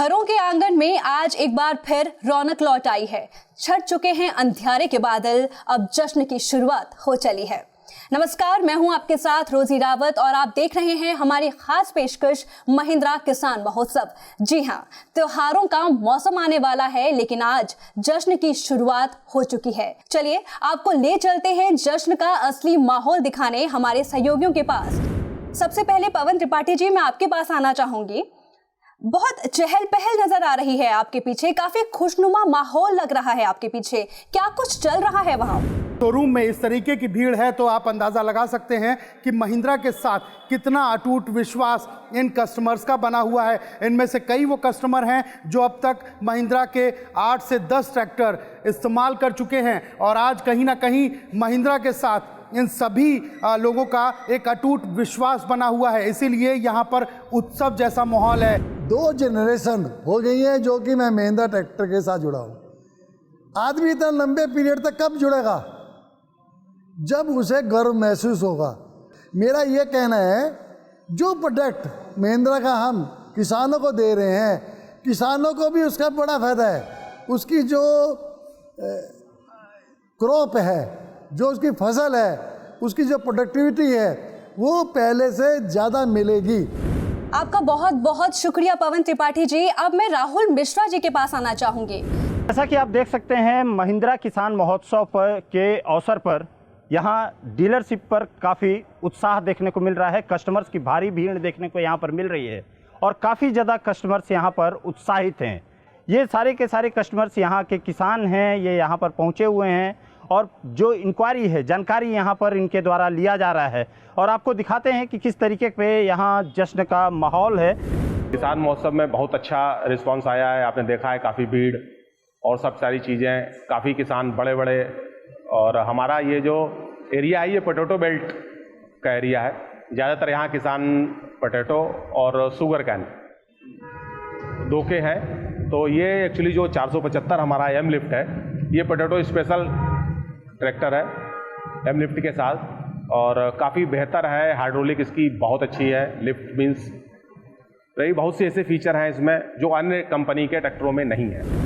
घरों के आंगन में आज एक बार फिर रौनक लौट आई है। छट चुके हैं अंधियारे के बादल, अब जश्न की शुरुआत हो चली है। नमस्कार, मैं हूं आपके साथ रोजी रावत और आप देख रहे हैं हमारी खास पेशकश महिंद्रा किसान महोत्सव। जी हां, त्योहारों का मौसम आने वाला है, लेकिन आज जश्न की शुरुआत हो चुकी है। चलिए आपको ले चलते हैं जश्न का असली माहौल दिखाने हमारे सहयोगियों के पास। सबसे पहले पवन त्रिपाठी जी, मैं आपके पास आना चाहूंगी। बहुत चहल पहल नजर आ रही है आपके पीछे, काफी खुशनुमा माहौल लग रहा है आपके पीछे, क्या कुछ चल रहा है वहां? शोरूम में इस तरीके की भीड़ है तो आप अंदाजा लगा सकते हैं कि महिंद्रा के साथ कितना अटूट विश्वास इन कस्टमर्स का बना हुआ है। इनमें से कई वो कस्टमर हैं जो अब तक महिंद्रा के 8 से 10 ट्रैक्टर इस्तेमाल कर चुके हैं और आज कहीं ना कहीं महिंद्रा के साथ इन सभी लोगों का एक अटूट विश्वास बना हुआ है, इसीलिए यहाँ पर उत्सव जैसा माहौल है। 2 जनरेशन हो गई है जो कि मैं महिंद्रा ट्रैक्टर के साथ जुड़ा हूँ। आदमी इतना लंबे पीरियड तक कब जुड़ेगा? जब उसे गर्व महसूस होगा। मेरा ये कहना है, जो प्रोडक्ट महिंद्रा का हम किसानों को दे रहे हैं, किसानों को भी उसका बड़ा फायदा है। उसकी जो क्रॉप है, जो उसकी फसल है, उसकी जो प्रोडक्टिविटी है, वो पहले से ज़्यादा मिलेगी। आपका बहुत बहुत शुक्रिया पवन त्रिपाठी जी। अब मैं राहुल मिश्रा जी के पास आना चाहूंगी। जैसा कि आप देख सकते हैं, महिंद्रा किसान महोत्सव के अवसर पर यहाँ डीलरशिप पर काफ़ी उत्साह देखने को मिल रहा है। कस्टमर्स की भारी भीड़ देखने को यहाँ पर मिल रही है और काफ़ी ज़्यादा कस्टमर्स यहाँ पर उत्साहित हैं। ये सारे के सारे कस्टमर्स यहाँ के किसान हैं, ये यहाँ पर पहुँचे हुए हैं और जो इंक्वायरी है, जानकारी यहाँ पर इनके द्वारा लिया जा रहा है और आपको दिखाते हैं कि किस तरीके पे यहाँ जश्न का माहौल है। किसान महोत्सव में बहुत अच्छा रिस्पांस आया है, आपने देखा है, काफ़ी भीड़ और सब सारी चीज़ें, काफ़ी किसान बड़े बड़े। और हमारा ये जो एरिया है ये पोटैटो बेल्ट का एरिया है। ज़्यादातर यहाँ किसान पोटैटो और शुगर कैन दो के हैं। तो ये एक्चुअली जो 475 हमारा एम लिफ्ट है, ये पोटैटो स्पेशल ट्रैक्टर है एम लिफ्ट के साथ और काफ़ी बेहतर है। हाइड्रोलिक इसकी बहुत अच्छी है, लिफ्ट मीन्स रही, बहुत से ऐसे फीचर हैं इसमें जो अन्य कंपनी के ट्रैक्टरों में नहीं है।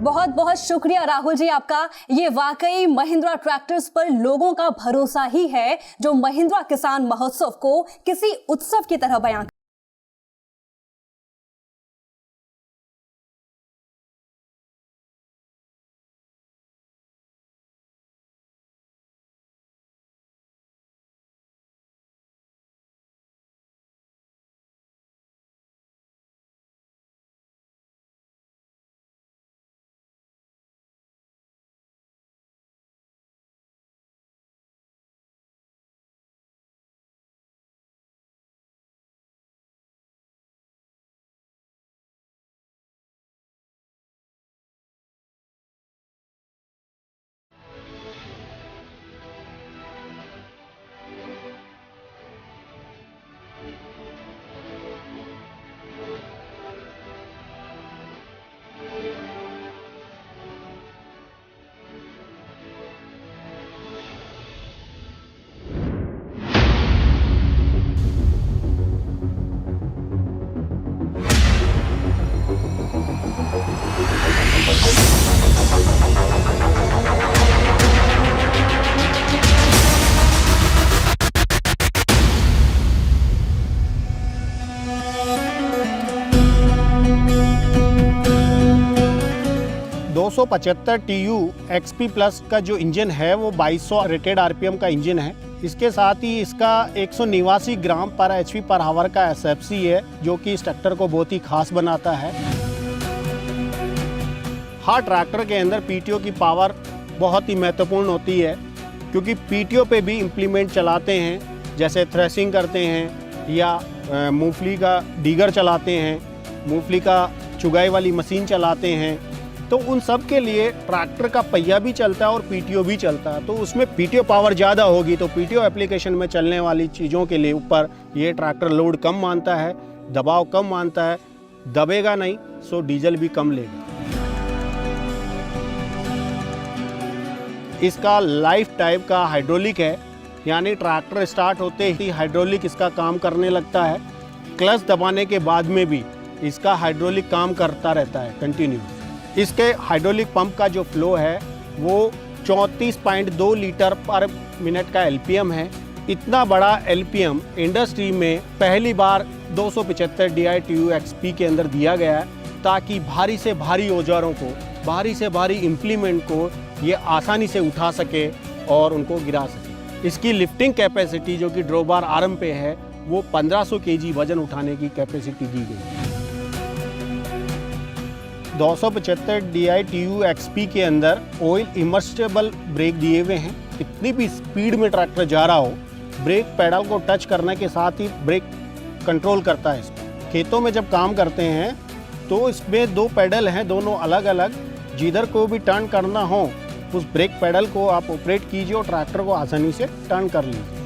बहुत बहुत शुक्रिया राहुल जी आपका। ये वाकई महिंद्रा ट्रैक्टर्स पर लोगों का भरोसा ही है जो महिंद्रा किसान महोत्सव को किसी उत्सव की तरह बयां TU XP प्लस का जो इंजन है वो 2200 रेटेड RPM का इंजन है। इसके साथ ही इसका 189 ग्राम पर HP पर हावर का SFC है, जो कि इस ट्रैक्टर को बहुत ही खास बनाता है। हर ट्रैक्टर के अंदर PTO की पावर बहुत ही महत्वपूर्ण होती है, क्योंकि PTO पे भी इम्प्लीमेंट चलाते हैं, जैसे थ्रेसिंग करते हैं या मूंगफली का डीगर चलाते हैं, मूंगफली का चुगाई वाली मशीन चलाते हैं। तो उन सब के लिए ट्रैक्टर का पहिया भी चलता है और PTO भी चलता है। तो उसमें PTO पावर ज़्यादा होगी तो PTO एप्लीकेशन में चलने वाली चीज़ों के लिए ऊपर ये ट्रैक्टर लोड कम मानता है, दबाव कम मानता है, दबेगा नहीं, सो डीजल भी कम लेगा। इसका लाइफ टाइप का हाइड्रोलिक है, यानी ट्रैक्टर स्टार्ट होते ही हाइड्रोलिक इसका काम करने लगता है। क्लच दबाने के बाद में भी इसका हाइड्रोलिक काम करता रहता है कंटिन्यू। इसके हाइड्रोलिक पंप का जो फ्लो है वो 34.2 लीटर पर मिनट का एलपीएम है। इतना बड़ा एलपीएम इंडस्ट्री में पहली बार 275 DI-TU XP के अंदर दिया गया है ताकि भारी से भारी औजारों को, भारी से भारी इम्प्लीमेंट को ये आसानी से उठा सके और उनको गिरा सके। इसकी लिफ्टिंग कैपेसिटी जो कि ड्रॉबार आर्म पे है वो 1500 kg वजन उठाने की कैपेसिटी दी गई है। 275 DI-TU XP के अंदर ऑयल इमर्सिबल ब्रेक दिए हुए हैं। कितनी भी स्पीड में ट्रैक्टर जा रहा हो, ब्रेक पैडल को टच करने के साथ ही ब्रेक कंट्रोल करता है इसको। खेतों में जब काम करते हैं तो इसमें 2 पैडल हैं, दोनों अलग अलग। जिधर को भी टर्न करना हो उस ब्रेक पैडल को आप ऑपरेट कीजिए और ट्रैक्टर को आसानी से टर्न कर लीजिए।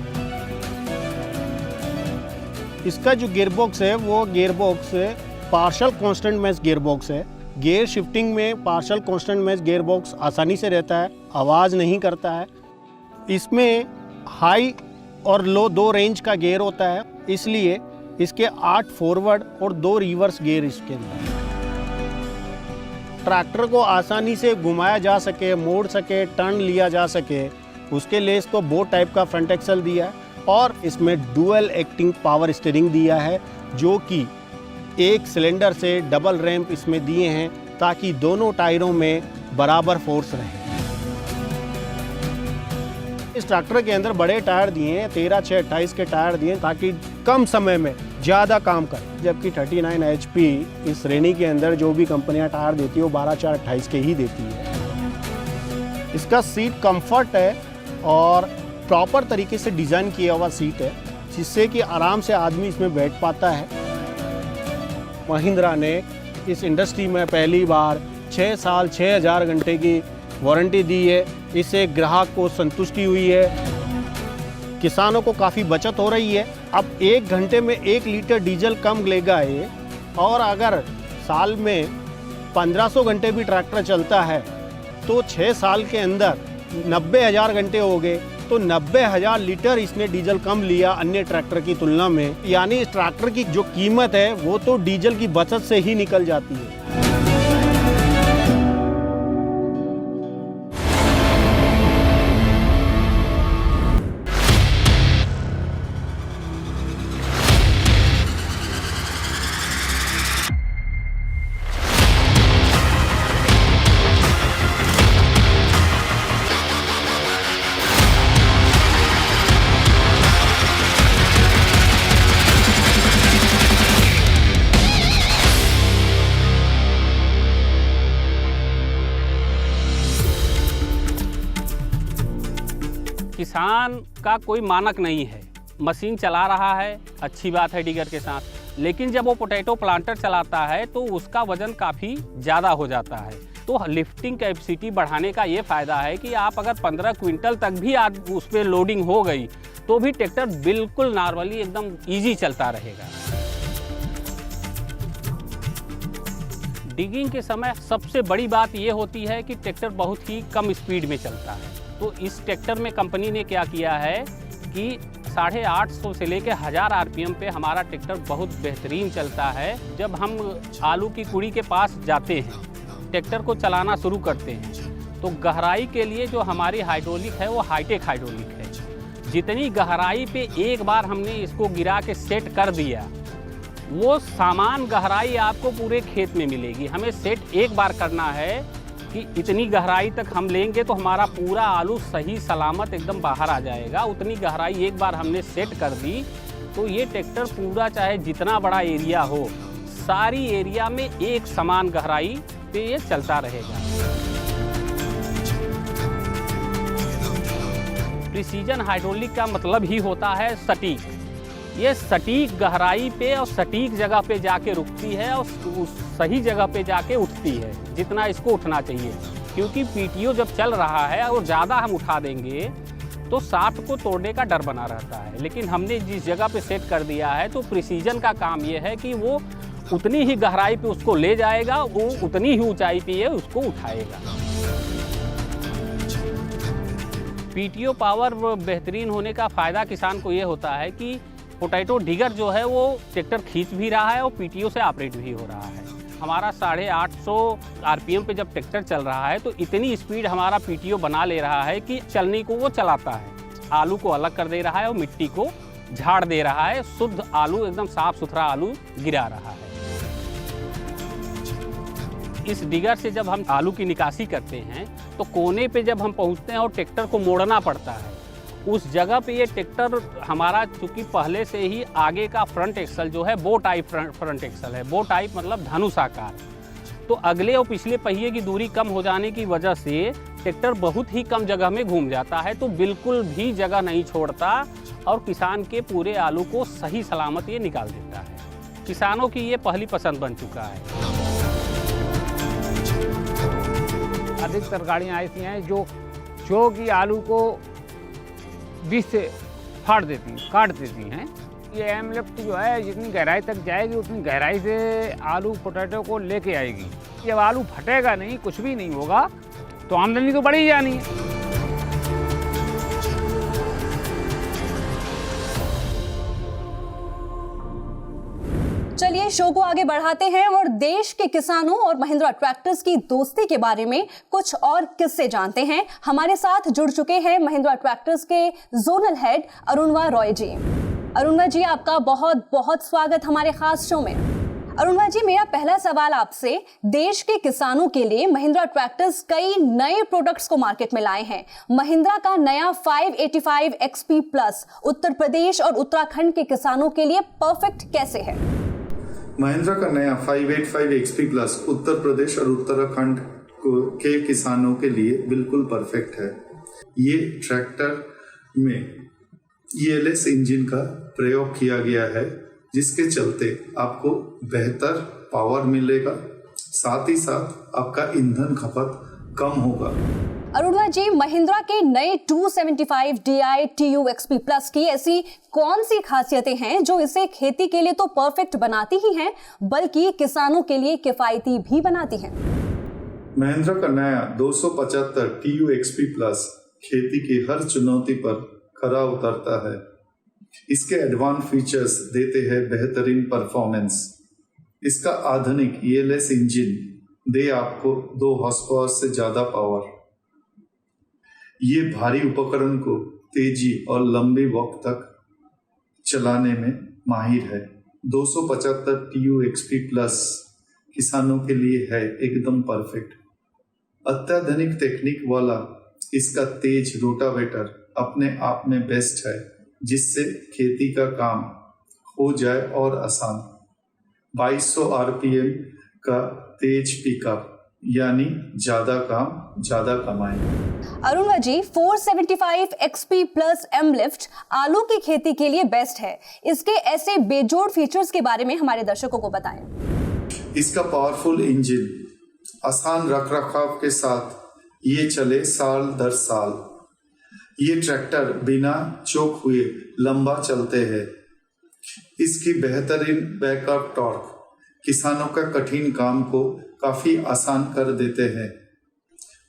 इसका जो गियरबॉक्स है वो gearbox partial constant match gearbox है। गियर शिफ्टिंग में पार्शियल कांस्टेंट मैच गियरबॉक्स आसानी से रहता है, आवाज़ नहीं करता है। इसमें हाई और लो 2 रेंज का गियर होता है, इसलिए इसके 8 फॉरवर्ड और 2 रिवर्स गियर इसके अंदर। ट्रैक्टर को आसानी से घुमाया जा सके, मोड़ सके, टर्न लिया जा सके, उसके लिए इसको बोट टाइप का फ्रंट एक्सल दिया है और इसमें डुअल एक्टिंग पावर स्टीयरिंग दिया है जो कि एक सिलेंडर से डबल रैंप इसमें दिए हैं ताकि दोनों टायरों में बराबर फोर्स रहे। इस ट्रैक्टर के अंदर बड़े टायर दिए हैं, 13/6/28 के टायर दिए हैं ताकि कम समय में ज़्यादा काम करे। जबकि 39 HP इस श्रेणी के अंदर जो भी कंपनियां टायर देती है वो 12/4/28 के ही देती है। इसका सीट कंफर्ट है और प्रॉपर तरीके से डिज़ाइन किया हुआ सीट है जिससे कि आराम से आदमी इसमें बैठ पाता है। महिंद्रा ने इस इंडस्ट्री में पहली बार 6 साल 6000 घंटे की वारंटी दी है। इससे ग्राहक को संतुष्टि हुई है, किसानों को काफ़ी बचत हो रही है। अब 1 घंटे में 1 लीटर डीजल कम लेगा ये, और अगर साल में 1500 घंटे भी ट्रैक्टर चलता है तो 6 साल के अंदर 90,000 घंटे हो गए, तो 90,000 लीटर इसने डीजल कम लिया अन्य ट्रैक्टर की तुलना में। यानी इस ट्रैक्टर की जो कीमत है वो तो डीजल की बचत से ही निकल जाती है। किसान का कोई मानक नहीं है, मशीन चला रहा है, अच्छी बात है डिगर के साथ, लेकिन जब वो पोटैटो प्लांटर चलाता है तो उसका वजन काफ़ी ज़्यादा हो जाता है। तो लिफ्टिंग कैपेसिटी बढ़ाने का ये फ़ायदा है कि आप अगर 15 क्विंटल तक भी आज उस पर लोडिंग हो गई तो भी ट्रैक्टर बिल्कुल नॉर्मली एकदम ईजी चलता रहेगा। डिगिंग के समय सबसे बड़ी बात ये होती है कि ट्रैक्टर बहुत ही कम स्पीड में चलता है। तो इस ट्रैक्टर में कंपनी ने क्या किया है कि 850 से लेकर 1000 RPM पे हमारा ट्रैक्टर बहुत बेहतरीन चलता है। जब हम आलू की कुड़ी के पास जाते हैं, ट्रैक्टर को चलाना शुरू करते हैं, तो गहराई के लिए जो हमारी हाइड्रोलिक है वो हाईटेक हाइड्रोलिक है। जितनी गहराई पे एक बार हमने इसको गिरा के सेट कर दिया, वो सामान गहराई आपको पूरे खेत में मिलेगी। हमें सेट एक बार करना है कि इतनी गहराई तक हम लेंगे तो हमारा पूरा आलू सही सलामत एकदम बाहर आ जाएगा। उतनी गहराई एक बार हमने सेट कर दी तो ये ट्रैक्टर पूरा चाहे जितना बड़ा एरिया हो, सारी एरिया में एक समान गहराई पे ये चलता रहेगा। प्रिसीजन हाइड्रोलिक का मतलब ही होता है सटीक। ये सटीक गहराई पे और सटीक जगह पे जाके रुकती है और उस सही जगह पे जाके उठती है जितना इसको उठना चाहिए। क्योंकि पीटीओ जब चल रहा है और ज़्यादा हम उठा देंगे तो शाफ्ट को तोड़ने का डर बना रहता है, लेकिन हमने जिस जगह पे सेट कर दिया है तो प्रिसीजन का काम ये है कि वो उतनी ही गहराई पे उसको ले जाएगा, वो उतनी ही ऊंचाई पे ये उसको उठाएगा। पीटीओ पावर बेहतरीन होने का फ़ायदा किसान को ये होता है कि पोटैटो डिगर जो है वो ट्रैक्टर खींच भी रहा है और पीटीओ से ऑपरेट भी हो रहा है। हमारा 850 आरपीएम पे जब ट्रैक्टर चल रहा है तो इतनी स्पीड हमारा पीटीओ बना ले रहा है कि चलने को वो चलाता है। आलू को अलग कर दे रहा है और मिट्टी को झाड़ दे रहा है। शुद्ध आलू, एकदम साफ सुथरा आलू गिरा रहा है। इस डिगर से जब हम आलू की निकासी करते हैं तो कोने पे जब हम पहुंचते हैं और ट्रैक्टर को मोड़ना पड़ता है, उस जगह पे ये ट्रैक्टर हमारा चूँकि पहले से ही आगे का फ्रंट एक्सल जो है बो टाइप फ्रंट एक्सल है। बो टाइप मतलब धनुष आकार। तो अगले और पिछले पहिए की दूरी कम हो जाने की वजह से ट्रैक्टर बहुत ही कम जगह में घूम जाता है, तो बिल्कुल भी जगह नहीं छोड़ता और किसान के पूरे आलू को सही सलामत ये निकाल देता है। किसानों की ये पहली पसंद बन चुका है। अधिकतर गाड़ियाँ ऐसी हैं जो कि आलू को बीच से फाड़ देती हैं, काट देती हैं। ये एम लिफ्ट जो है जितनी गहराई तक जाएगी उतनी गहराई से आलू पोटैटो को लेके आएगी। जब आलू फटेगा नहीं, कुछ भी नहीं होगा, तो आमदनी तो बढ़ी जानी है। चलिए शो को आगे बढ़ाते हैं और देश के किसानों और महिंद्रा ट्रैक्टर्स की दोस्ती के बारे में कुछ और किस्से जानते हैं। हमारे साथ जुड़ चुके हैं महिंद्रा ट्रैक्टर्स के जोनल हेड अरुणवा रॉय जी। अरुणवा जी, आपका बहुत बहुत स्वागत हमारे खास शो में। अरुणवा जी, मेरा पहला सवाल आपसे, देश के किसानों के लिए महिंद्रा ट्रैक्टर्स कई नए प्रोडक्ट्स को मार्केट में लाए हैं। महिंद्रा का नया 585 XP प्लस उत्तर प्रदेश और उत्तराखंड के किसानों के लिए परफेक्ट कैसे है? महिंद्रा का नया 585 XP प्लस उत्तर प्रदेश और उत्तराखंड के किसानों के लिए बिल्कुल परफेक्ट है। ये ट्रैक्टर में ELS इंजन का प्रयोग किया गया है, जिसके चलते आपको बेहतर पावर मिलेगा, साथ ही साथ आपका ईंधन खपत कम होगा। अरुणवा जी, महिंद्रा के नए 275 DI TU XP प्लस की ऐसी कौन सी खासियतें हैं जो इसे खेती के लिए तो परफेक्ट बनाती ही हैं, बल्कि किसानों के लिए किफायती भी बनाती हैं? महिंद्रा का नया 275 TU XP प्लस खेती की हर चुनौती पर खरा उतरता है। इसके एडवांस फीचर्स देते हैं बेहतरीन परफॉर्मेंस। इसका आधुनिक ELS इंजन दे आपको 2 हॉर्स पावर से ज्यादा पावर। ये भारी उपकरण को तेजी और लंबे वक्त तक चलाने में माहिर है। 275 TU XP प्लस किसानों के लिए है एकदम परफेक्ट। अत्याधुनिक टेक्निक वाला इसका तेज रोटावेटर अपने आप में बेस्ट है, जिससे खेती का काम हो जाए और आसान। 2200 RPM का तेज पिकअप, यानी ज्यादा काम ज्यादा कमाएं। अरुणवा जी, 475 XP प्लस M लिफ्ट आलू की खेती के लिए बेस्ट है। इसके ऐसे बेजोड़ फीचर्स के बारे में हमारे दर्शकों को बताएं। इसका पावरफुल इंजन आसान रखरखाव के साथ ये चले साल दर साल। ये ट्रैक्टर बिना चौक हुए लंबा चलते हैं। इसकी बेहतरीन बैकअप टॉर्क किसानों का कठिन काम को काफी आसान कर देते हैं।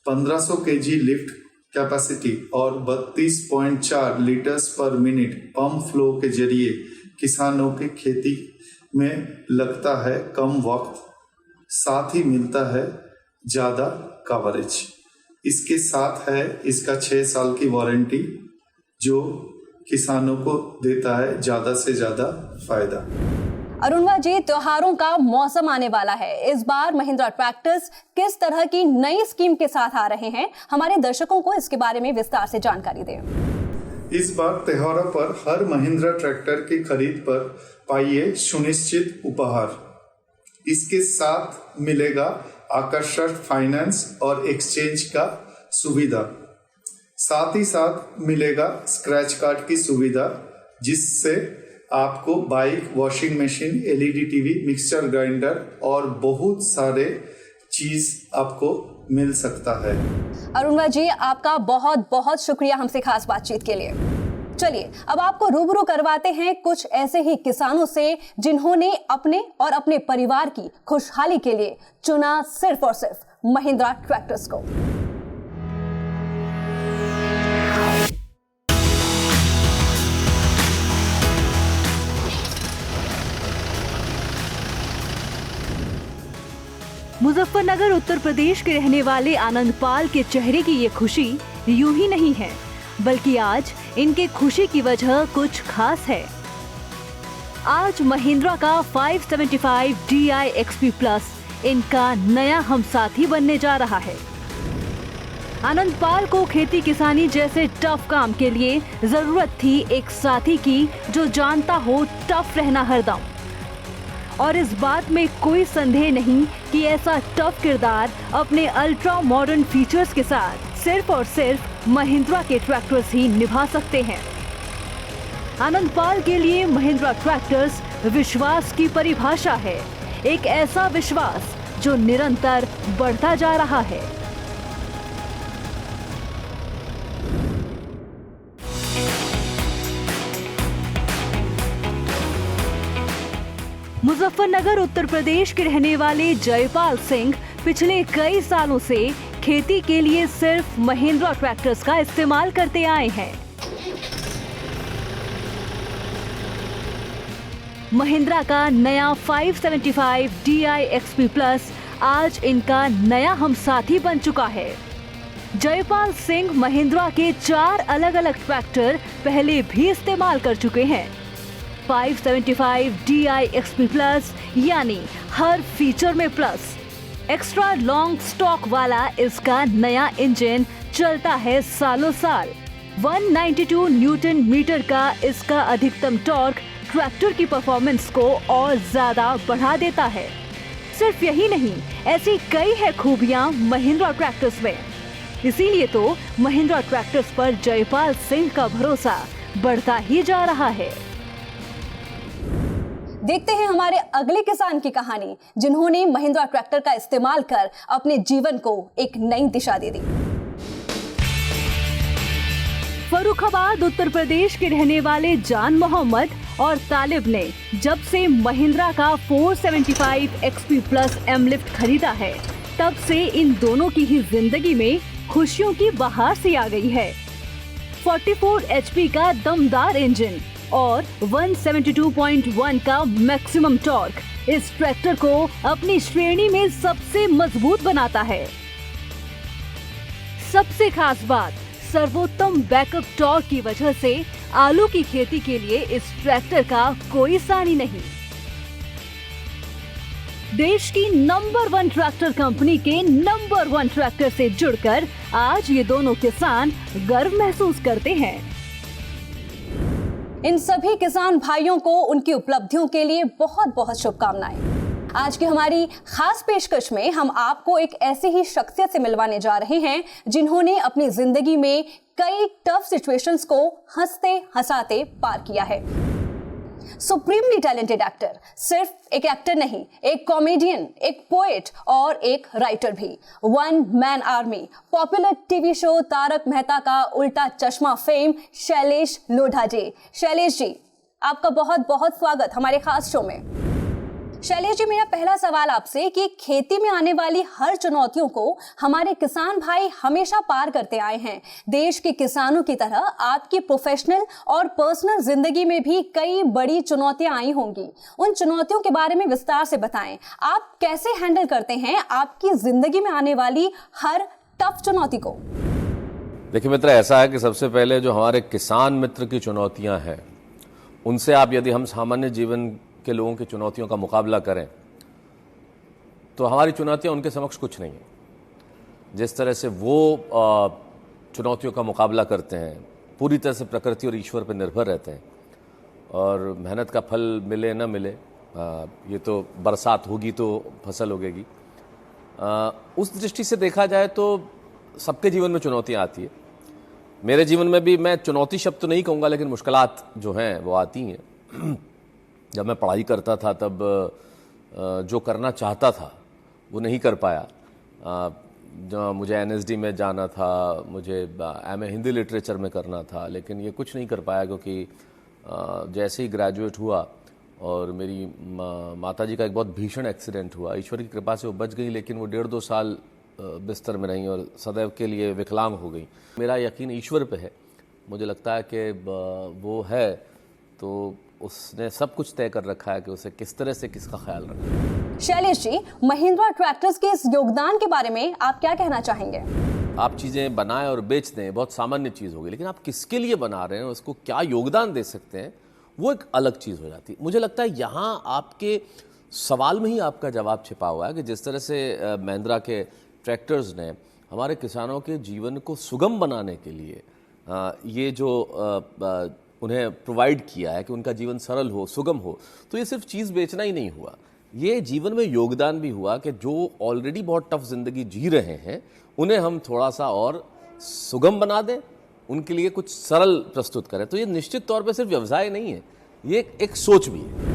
1500 kg लिफ्ट कैपेसिटी और 32.4 लीटर्स पर मिनट पंप फ्लो के जरिए किसानों की खेती में लगता है कम वक्त, साथ ही मिलता है ज्यादा कवरेज। इसके साथ है इसका 6 साल की वारंटी, जो किसानों को देता है ज्यादा से ज्यादा फायदा। अरुणवा जी, त्योहारों का मौसम आने वाला है। इस बार महिंद्रा ट्रैक्टर्स किस तरह की नई स्कीम के साथ आ रहे हैं? हमारे दर्शकों को इसके बारे में विस्तार से जानकारी दें। इस बार त्योहारों पर हर महिंद्रा ट्रैक्टर की खरीद पर पाइए सुनिश्चित उपहार। इसके साथ मिलेगा आकर्षक फाइनेंस और एक्सचेंज का सुविधा। साथ ही साथ मिलेगा स्क्रैच कार्ड की सुविधा, जिससे आपको bike, washing machine, LED TV, mixture grinder और बहुत सारे चीज आपको मिल सकता है। अरुणवा जी, आपका बहुत बहुत शुक्रिया हमसे खास बातचीत के लिए। चलिए अब आपको रूबरू करवाते हैं कुछ ऐसे ही किसानों से जिन्होंने अपने और अपने परिवार की खुशहाली के लिए चुना सिर्फ और सिर्फ महिंद्रा ट्रैक्टर्स को। मुजफ्फरनगर उत्तर प्रदेश के रहने वाले आनंदपाल के चेहरे की ये खुशी यूं ही नहीं है, बल्कि आज इनके खुशी की वजह कुछ खास है। आज महिंद्रा का 575 DI XP Plus इनका नया हमसाथी बनने जा रहा है। आनंदपाल को खेती किसानी जैसे टफ काम के लिए जरूरत थी एक साथी की जो जानता हो टफ रहना हरदम। और इस बात में कोई संदेह नहीं कि ऐसा टफ किरदार अपने अल्ट्रा मॉडर्न फीचर्स के साथ सिर्फ और सिर्फ महिंद्रा के ट्रैक्टर्स ही निभा सकते हैं। आनंदपाल के लिए महिंद्रा ट्रैक्टर्स विश्वास की परिभाषा है, एक ऐसा विश्वास जो निरंतर बढ़ता जा रहा है। मुजफ्फरनगर उत्तर प्रदेश के रहने वाले जयपाल सिंह पिछले कई सालों से खेती के लिए सिर्फ महिंद्रा ट्रैक्टर्स का इस्तेमाल करते आए हैं। महिंद्रा का नया 575 DI XP Plus आज इनका नया हमसाथी बन चुका है। जयपाल सिंह महिंद्रा के 4 अलग-अलग ट्रैक्टर पहले भी इस्तेमाल कर चुके हैं। 575 DI XP Plus यानी हर फीचर में प्लस। एक्स्ट्रा लॉन्ग स्टॉक वाला इसका नया इंजन चलता है सालों साल। 192 न्यूटन मीटर का इसका अधिकतम टॉर्क ट्रैक्टर की परफॉर्मेंस को और ज्यादा बढ़ा देता है। सिर्फ यही नहीं, ऐसी कई है खूबियां महिंद्रा ट्रैक्टर्स में। इसीलिए तो महिंद्रा ट्रैक्टर्स पर जयपाल सिंह का भरोसा बढ़ता ही जा रहा है। देखते हैं हमारे अगले किसान की कहानी, जिन्होंने महिंद्रा ट्रैक्टर का इस्तेमाल कर अपने जीवन को एक नई दिशा दे दी। फर्रुखाबाद उत्तर प्रदेश के रहने वाले जान मोहम्मद और तालिब ने जब से महिंद्रा का 475 XP Plus M-Lift खरीदा है, तब से इन दोनों की ही जिंदगी में खुशियों की बहार सी आ गई है। 44 HP का दमदार इंजन और 172.1 का मैक्सिमम टॉर्क इस ट्रैक्टर को अपनी श्रेणी में सबसे मजबूत बनाता है। सबसे खास बात, सर्वोत्तम बैकअप टॉर्क की वजह से आलू की खेती के लिए इस ट्रैक्टर का कोई सानी नहीं। देश की नंबर 1 ट्रैक्टर कंपनी के नंबर 1 ट्रैक्टर से जुड़कर आज ये दोनों किसान गर्व महसूस करते हैं। इन सभी किसान भाइयों को उनकी उपलब्धियों के लिए बहुत बहुत शुभकामनाएं। आज की हमारी खास पेशकश में हम आपको एक ऐसी ही शख्सियत से मिलवाने जा रहे हैं जिन्होंने अपनी जिंदगी में कई टफ सिचुएशंस को हंसते हंसाते पार किया है। सुप्रीमली टैलेंटेड एक्टर, सिर्फ एक एक्टर नहीं, एक कॉमेडियन, एक पोएट और एक राइटर भी। 1 man army, popular TV show Taarak Mehta Ka Ooltah Chashmah fame Shailesh Lodha ji. Shailesh ji, आपका बहुत बहुत स्वागत हमारे खास शो में। शैलेश जी, मेरा पहला सवाल आपसे कि खेती में आने वाली हर चुनौतियों को हमारे किसान भाई हमेशा पार करते आए हैं। देश के किसानों की तरह आपकी प्रोफेशनल और पर्सनल जिंदगी में भी कई बड़ी चुनौतियां आई होंगी। उन चुनौतियों के बारे में विस्तार से बताएं। आप कैसे हैंडल करते हैं आपकी जिंदगी में आने वाली हर टफ चुनौती को? देखिए मित्र, ऐसा है कि सबसे पहले जो हमारे किसान मित्र की चुनौतियां हैं, उनसे आप यदि हम सामान्य जीवन के लोगों की चुनौतियों का मुकाबला करें तो हमारी चुनौतियां उनके समक्ष कुछ नहीं है। जिस तरह से वो चुनौतियों का मुकाबला करते हैं, पूरी तरह से प्रकृति और ईश्वर पर निर्भर रहते हैं और मेहनत का फल मिले न मिले, ये तो बरसात होगी तो फसल उगेगी, उस दृष्टि से देखा जाए तो सबके जीवन में चुनौतियां आती है। मेरे जीवन में भी मैं चुनौती शब्द तो नहीं कहूँगा, लेकिन मुश्किलात जो हैं वो आती हैं। जब मैं पढ़ाई करता था तब जो करना चाहता था वो नहीं कर पाया। जब मुझे NSD में जाना था, मुझे MA हिंदी लिटरेचर में करना था, लेकिन ये कुछ नहीं कर पाया क्योंकि जैसे ही ग्रेजुएट हुआ और मेरी माताजी का एक बहुत भीषण एक्सीडेंट हुआ। ईश्वर की कृपा से वो बच गई, लेकिन वो 1.5-2 साल बिस्तर में रहीं और सदैव के लिए विकलांग हो गई। मेरा यकीन ईश्वर पे है, मुझे लगता है कि वो है तो उसने सब कुछ तय कर रखा है कि उसे किस तरह से किसका ख्याल रखना है। शैलेश जी, महिंद्रा ट्रैक्टर्स के इस योगदान के बारे में आप क्या कहना चाहेंगे? आप चीज़ें बनाएं और बेच दें, बहुत सामान्य चीज़ होगी, लेकिन आप किसके लिए बना रहे हैं, उसको क्या योगदान दे सकते हैं, वो एक अलग चीज़ हो जाती है। मुझे लगता है यहाँ आपके सवाल में ही आपका जवाब छिपा हुआ है कि जिस तरह से महिंद्रा के ट्रैक्टर्स ने हमारे किसानों के जीवन को सुगम बनाने के लिए ये जो उन्हें प्रोवाइड किया है कि उनका जीवन सरल हो, सुगम हो, तो ये सिर्फ चीज़ बेचना ही नहीं हुआ, ये जीवन में योगदान भी हुआ कि जो ऑलरेडी बहुत टफ जिंदगी जी रहे हैं उन्हें हम थोड़ा सा और सुगम बना दें, उनके लिए कुछ सरल प्रस्तुत करें। तो ये निश्चित तौर पे सिर्फ व्यवसाय नहीं है, ये एक सोच भी है।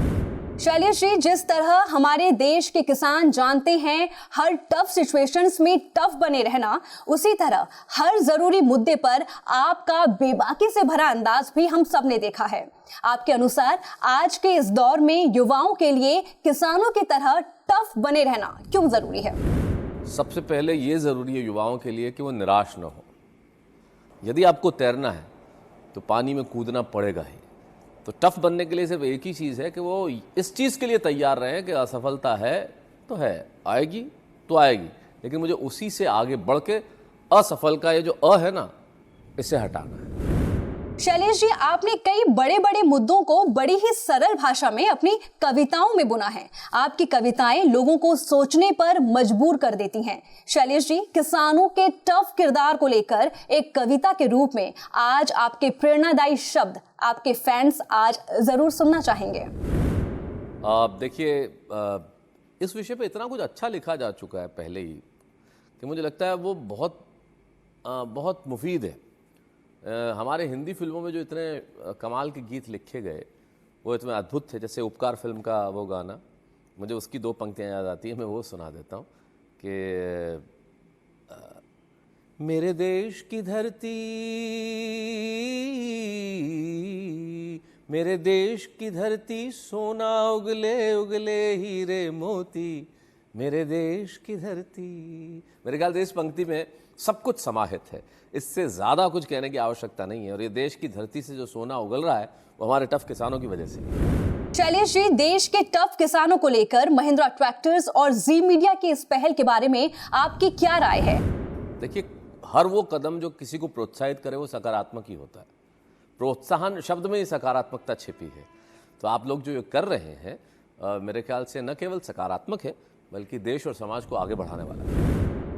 शैलेश जी, जिस तरह हमारे देश के किसान जानते हैं हर टफ सिचुएशंस में टफ बने रहना, उसी तरह हर जरूरी मुद्दे पर आपका बेबाकी से भरा अंदाज भी हम सब ने देखा है। आपके अनुसार आज के इस दौर में युवाओं के लिए किसानों की तरह टफ बने रहना क्यों जरूरी है? सबसे पहले ये जरूरी है युवाओं के लिए कि वो निराश न हो। यदि आपको तैरना है तो पानी में कूदना पड़ेगा ही। तो टफ बनने के लिए सिर्फ एक ही चीज़ है कि वो इस चीज़ के लिए तैयार रहें कि असफलता है तो है, आएगी तो आएगी, लेकिन मुझे उसी से आगे बढ़ के असफल का ये जो है ना, इसे हटाना है। शैलेश जी, आपने कई बड़े बड़े मुद्दों को बड़ी ही सरल भाषा में अपनी कविताओं में बुना है। आपकी कविताएं लोगों को सोचने पर मजबूर कर देती हैं। शैलेश जी, किसानों के टफ किरदार को लेकर एक कविता के रूप में आज आपके प्रेरणादायी शब्द आपके फैंस आज जरूर सुनना चाहेंगे। देखिए, इस विषय पे इतना कुछ अच्छा लिखा जा चुका है पहले ही कि मुझे लगता है वो बहुत मुफीद है। हमारे हिंदी फिल्मों में जो इतने कमाल के गीत लिखे गए वो इतने अद्भुत थे, जैसे उपकार फिल्म का वो गाना, मुझे उसकी 2 पंक्तियां याद आती हैं, मैं वो सुना देता हूँ कि मेरे देश की धरती, मेरे देश की धरती, सोना उगले उगले हीरे मोती, मेरे देश की धरती। मेरे ख्याल से इस पंक्ति में सब कुछ समाहित है, इससे ज़्यादा कुछ कहने की आवश्यकता नहीं है। और ये देश की धरती से जो सोना उगल रहा है वो हमारे टफ किसानों की वजह से। शैलेश जी, देश के टफ किसानों को लेकर महिंद्रा ट्रैक्टर्स और जी मीडिया की इस पहल के बारे में आपकी क्या राय है? देखिए, हर वो कदम जो किसी को प्रोत्साहित करे वो सकारात्मक ही होता है। प्रोत्साहन शब्द में ही सकारात्मकता छिपी है। तो आप लोग जो ये कर रहे हैं मेरे ख्याल से न केवल सकारात्मक है बल्कि देश और समाज को आगे बढ़ाने वाला है।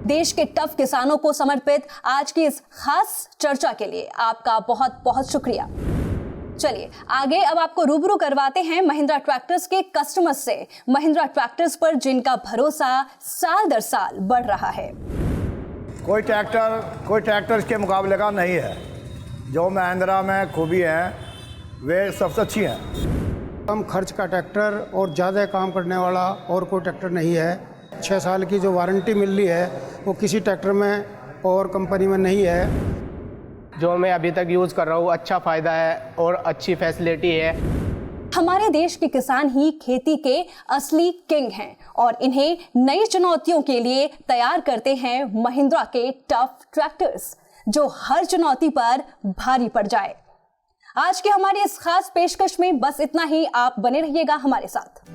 देश के टफ किसानों को समर्पित आज की इस खास चर्चा के लिए आपका बहुत बहुत शुक्रिया। चलिए आगे अब आपको रूबरू करवाते हैं महिंद्रा ट्रैक्टर्स के कस्टमर्स से, महिंद्रा ट्रैक्टर्स पर जिनका भरोसा साल दर साल बढ़ रहा है। कोई ट्रैक्टर के मुकाबले का नहीं है। जो महिंद्रा में खूबी है वे सबसे अच्छी हैं। कम खर्च का ट्रैक्टर और ज़्यादा काम करने वाला और कोई ट्रैक्टर नहीं है। 6 साल की जो वारंटी मिल रही है वो किसी ट्रैक्टर में और कंपनी में नहीं है। जो मैं अभी तक यूज़ कर रहा हूँ अच्छा फ़ायदा है और अच्छी फैसिलिटी है। हमारे देश के किसान ही खेती के असली किंग हैं और इन्हें नई चुनौतियों के लिए तैयार करते हैं महिंद्रा के टफ ट्रैक्टर्स, जो हर चुनौती पर भारी पड़ जाए। आज के हमारी इस खास पेशकश में बस इतना ही। आप बने रहिएगा हमारे साथ।